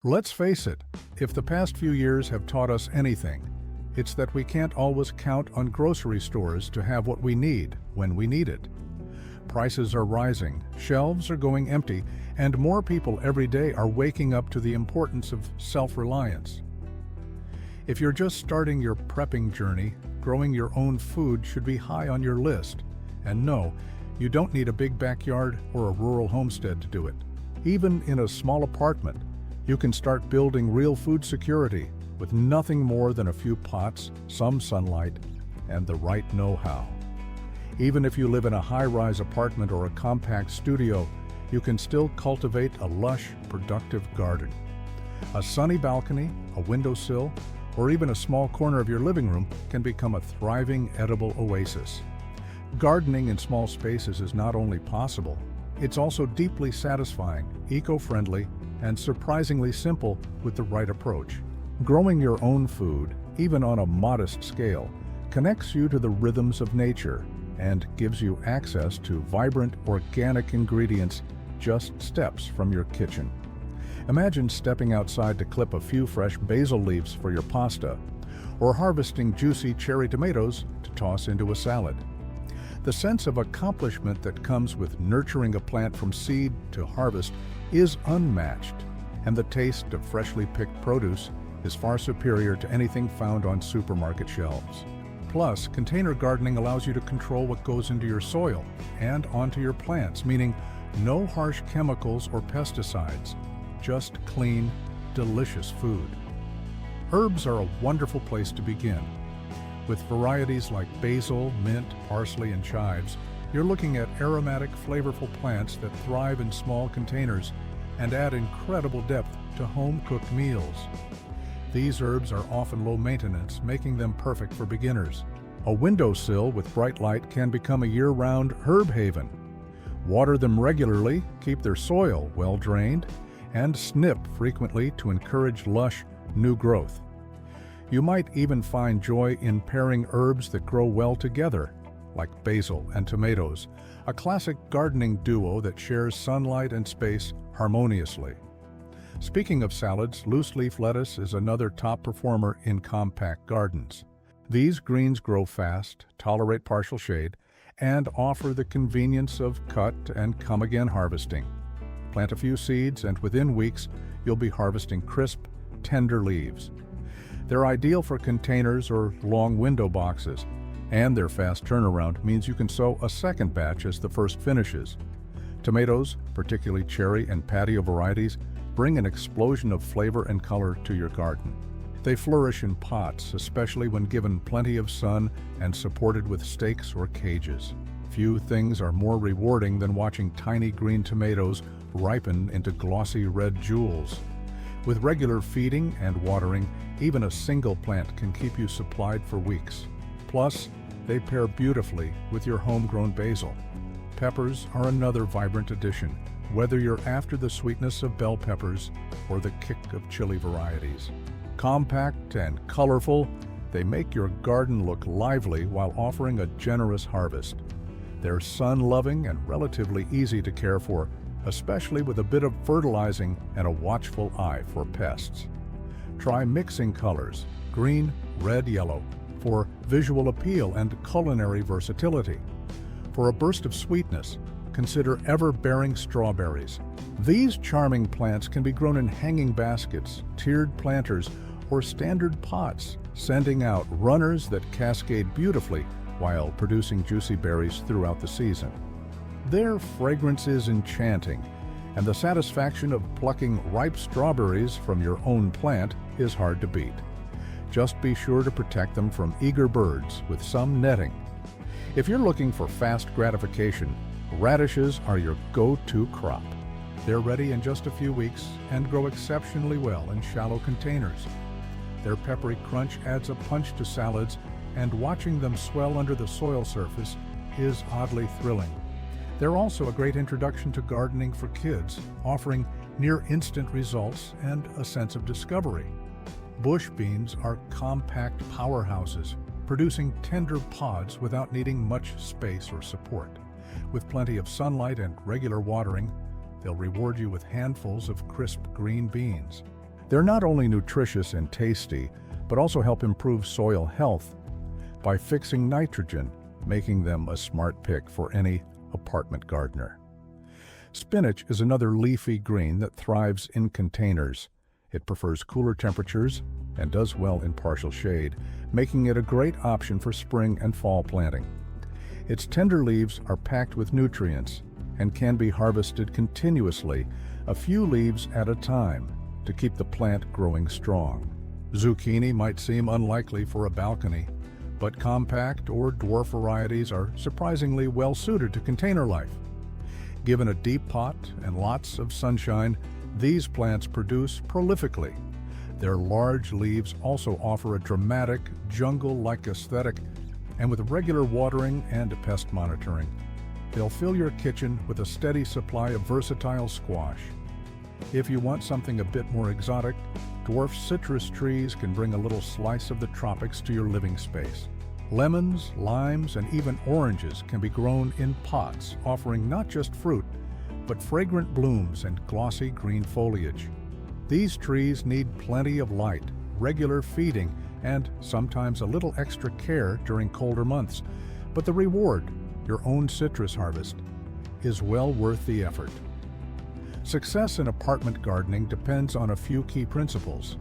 Let's face it, if the past few years have taught us anything, it's that we can't always count on grocery stores to have what we need when we need it. Prices are rising, shelves are going empty, and more people every day are waking up to the importance of self-reliance. If you're just starting your prepping journey, growing your own food should be high on your list. And no, you don't need a big backyard or a rural homestead to do it. Even in a small apartment, you can start building real food security with nothing more than a few pots, some sunlight, and the right know-how. Even if you live in a high-rise apartment or a compact studio, you can still cultivate a lush, productive garden. A sunny balcony, a windowsill, or even a small corner of your living room can become a thriving, edible oasis. Gardening in small spaces is not only possible, it's also deeply satisfying, eco-friendly, and surprisingly simple with the right approach. Growing your own food, even on a modest scale, connects you to the rhythms of nature and gives you access to vibrant, organic ingredients just steps from your kitchen. Imagine stepping outside to clip a few fresh basil leaves for your pasta, or harvesting juicy cherry tomatoes to toss into a salad. The sense of accomplishment that comes with nurturing a plant from seed to harvest is unmatched, and the taste of freshly picked produce is far superior to anything found on supermarket shelves. Plus, container gardening allows you to control what goes into your soil and onto your plants, meaning no harsh chemicals or pesticides, just clean, delicious food. Herbs are a wonderful place to begin. With varieties like basil, mint, parsley, and chives, you're looking at aromatic, flavorful plants that thrive in small containers and add incredible depth to home-cooked meals. These herbs are often low maintenance, making them perfect for beginners. A windowsill with bright light can become a year-round herb haven. Water them regularly, keep their soil well drained, and snip frequently to encourage lush, new growth. You might even find joy in pairing herbs that grow well together, like basil and tomatoes, a classic gardening duo that shares sunlight and space harmoniously. Speaking of salads, loose-leaf lettuce is another top performer in compact gardens. These greens grow fast, tolerate partial shade, and offer the convenience of cut and come-again harvesting. Plant a few seeds, and within weeks, you'll be harvesting crisp, tender leaves. They're ideal for containers or long window boxes, and their fast turnaround means you can sow a second batch as the first finishes. Tomatoes, particularly cherry and patio varieties, bring an explosion of flavor and color to your garden. They flourish in pots, especially when given plenty of sun and supported with stakes or cages. Few things are more rewarding than watching tiny green tomatoes ripen into glossy red jewels. With regular feeding and watering, even a single plant can keep you supplied for weeks. Plus, they pair beautifully with your homegrown basil. Peppers are another vibrant addition, whether you're after the sweetness of bell peppers or the kick of chili varieties. Compact and colorful, they make your garden look lively while offering a generous harvest. They're sun-loving and relatively easy to care for, especially with a bit of fertilizing and a watchful eye for pests. Try mixing colors, green, red, yellow, for visual appeal and culinary versatility. For a burst of sweetness, consider ever-bearing strawberries. These charming plants can be grown in hanging baskets, tiered planters, or standard pots, sending out runners that cascade beautifully while producing juicy berries throughout the season. Their fragrance is enchanting, and the satisfaction of plucking ripe strawberries from your own plant is hard to beat. Just be sure to protect them from eager birds with some netting. If you're looking for fast gratification, radishes are your go-to crop. They're ready in just a few weeks and grow exceptionally well in shallow containers. Their peppery crunch adds a punch to salads, and watching them swell under the soil surface is oddly thrilling. They're also a great introduction to gardening for kids, offering near-instant results and a sense of discovery. Bush beans are compact powerhouses, producing tender pods without needing much space or support. With plenty of sunlight and regular watering, they'll reward you with handfuls of crisp green beans. They're not only nutritious and tasty, but also help improve soil health by fixing nitrogen, making them a smart pick for any apartment gardener. Spinach is another leafy green that thrives in containers. It prefers cooler temperatures and does well in partial shade, making it a great option for spring and fall planting. Its tender leaves are packed with nutrients and can be harvested continuously, a few leaves at a time, to keep the plant growing strong. Zucchini might seem unlikely for a balcony, but compact or dwarf varieties are surprisingly well suited to container life. Given a deep pot and lots of sunshine, these plants produce prolifically. Their large leaves also offer a dramatic, jungle-like aesthetic, and with regular watering and pest monitoring, they'll fill your kitchen with a steady supply of versatile squash. If you want something a bit more exotic, dwarf citrus trees can bring a little slice of the tropics to your living space. Lemons, limes, and even oranges can be grown in pots, offering not just fruit, but fragrant blooms and glossy green foliage. These trees need plenty of light, regular feeding, and sometimes a little extra care during colder months. But the reward, your own citrus harvest, is well worth the effort. Success in apartment gardening depends on a few key principles.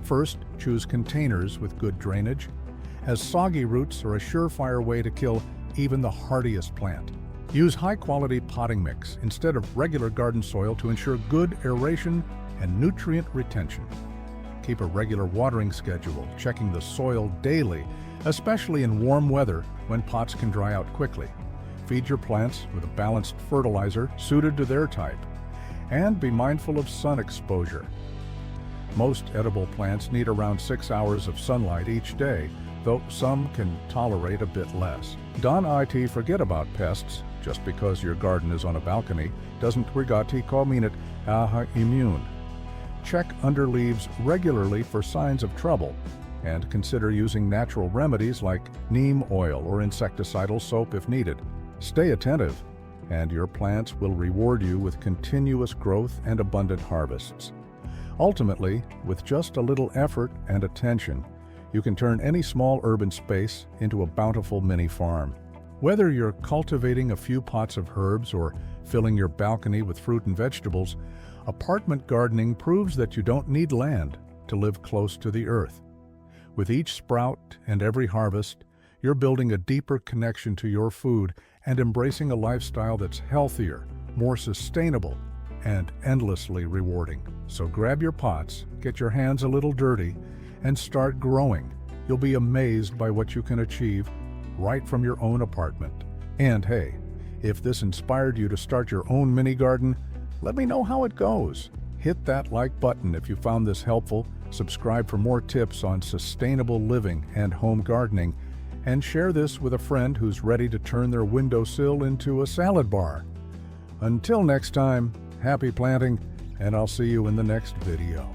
First, choose containers with good drainage, as soggy roots are a surefire way to kill even the hardiest plant. Use high-quality potting mix instead of regular garden soil to ensure good aeration and nutrient retention. Keep a regular watering schedule, checking the soil daily, especially in warm weather when pots can dry out quickly. Feed your plants with a balanced fertilizer suited to their type, and be mindful of sun exposure. Most edible plants need around 6 hours of sunlight each day, though some can tolerate a bit less. Don't forget about pests. Just because your garden is on a balcony doesn't mean it immune. Check under leaves regularly for signs of trouble, and consider using natural remedies like neem oil or insecticidal soap if needed. Stay attentive, and your plants will reward you with continuous growth and abundant harvests. Ultimately, with just a little effort and attention, you can turn any small urban space into a bountiful mini farm. Whether you're cultivating a few pots of herbs or filling your balcony with fruit and vegetables, apartment gardening proves that you don't need land to live close to the earth. With each sprout and every harvest, you're building a deeper connection to your food and embracing a lifestyle that's healthier, more sustainable, and endlessly rewarding. So grab your pots, get your hands a little dirty, and start growing. You'll be amazed by what you can achieve right from your own apartment. And hey, if this inspired you to start your own mini garden, let me know how it goes. Hit that like button if you found this helpful, subscribe for more tips on sustainable living and home gardening, and share this with a friend who's ready to turn their windowsill into a salad bar. Until next time, happy planting, and I'll see you in the next video.